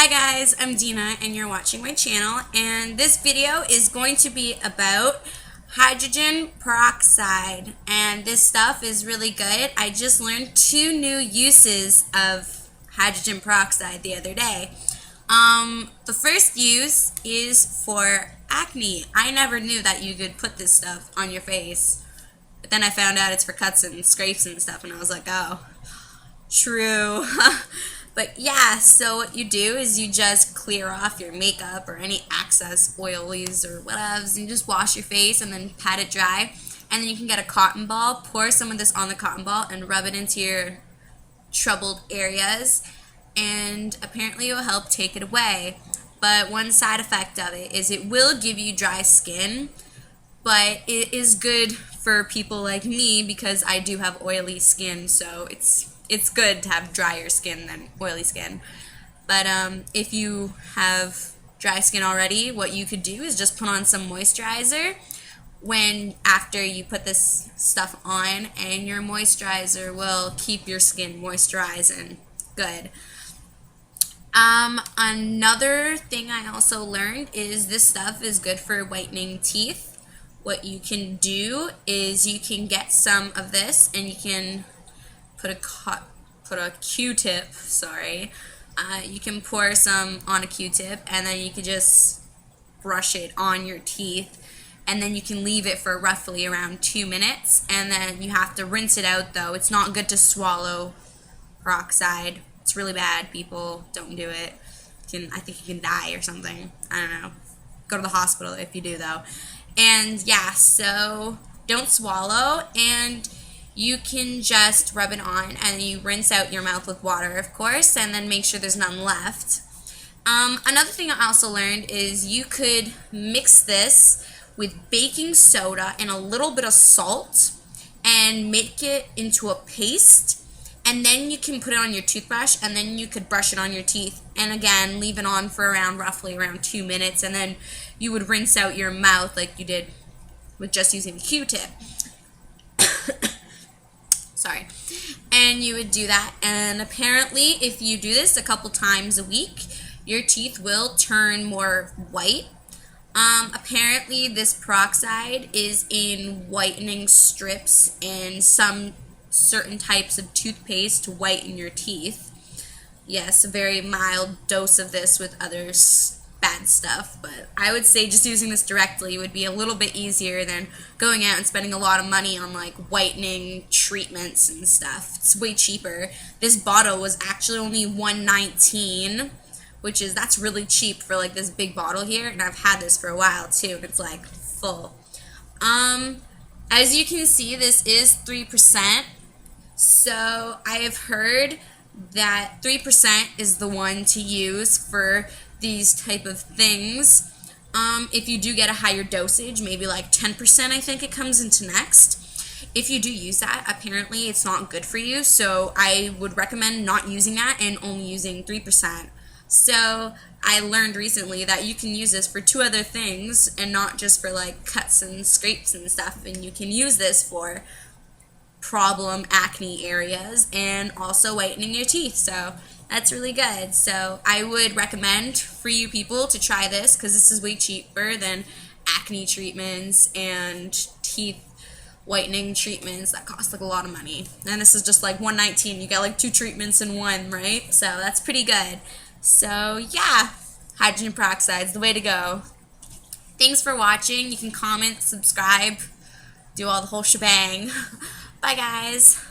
Hi guys, I'm Dina and you're watching my channel, and this video is going to be about hydrogen peroxide, and this stuff is really good. I just learned 2 new uses of hydrogen peroxide the other day. The first use is for acne. I never knew that you could put this stuff on your face, but then I found out it's for cuts and scrapes and stuff, and I was like, oh, true. But yeah, so what you do is you just clear off your makeup or any excess oilies or whatevs, and you just wash your face and then pat it dry. And then you can get a cotton ball, pour some of this on the cotton ball and rub it into your troubled areas, and apparently it will help take it away. But one side effect of it is it will give you dry skin, but it is good for people like me because I do have oily skin, so it's good to have drier skin than oily skin. But if you have dry skin already, what you could do is just put on some moisturizer after you put this stuff on, and your moisturizer will keep your skin moisturized and good. Another thing I also learned is this stuff is good for whitening teeth. What you can do is you can get some of this and you can put a Q-tip, you can pour some on a Q-tip, and then you can just brush it on your teeth, and then you can leave it for roughly around 2 minutes, and then you have to rinse it out though. It's not good to swallow peroxide. It's really bad. People, don't do it. I think you can die or something. I don't know. Go to the hospital if you do though. And yeah, so don't swallow, and you can just rub it on, and you rinse out your mouth with water, of course, and then make sure there's none left. Another thing I also learned is you could mix this with baking soda and a little bit of salt and make it into a paste, and then you can put it on your toothbrush, and then you could brush it on your teeth, and again, leave it on for roughly around 2 minutes, and then you would rinse out your mouth like you did with just using a Q-tip. Sorry. And you would do that, and apparently if you do this a couple times a week, your teeth will turn more white. Apparently this peroxide is in whitening strips and some certain types of toothpaste to whiten your teeth. Yes, a very mild dose of this with other bad stuff, but I would say just using this directly would be a little bit easier than going out and spending a lot of money on like whitening treatments and stuff. It's way cheaper. This bottle was actually only $1.19, that's really cheap for like this big bottle here, and I've had this for a while too, and it's like full. As you can see, this is 3%, so I have heard that 3% is the one to use for these type of things. If you do get a higher dosage, maybe like 10%, I think it comes into next. If you do use that, apparently it's not good for you, so I would recommend not using that and only using 3%. So I learned recently that you can use this for 2 other things and not just for like cuts and scrapes and stuff, and you can use this for problem acne areas and also whitening your teeth, so that's really good. So I would recommend for you people to try this because this is way cheaper than acne treatments and teeth whitening treatments that cost like a lot of money, and this is just like $1.19. You get like 2 treatments in one, right? So that's pretty good. So yeah, hydrogen peroxide is the way to go. Thanks for watching. You can comment, subscribe, do all the whole shebang. Bye guys.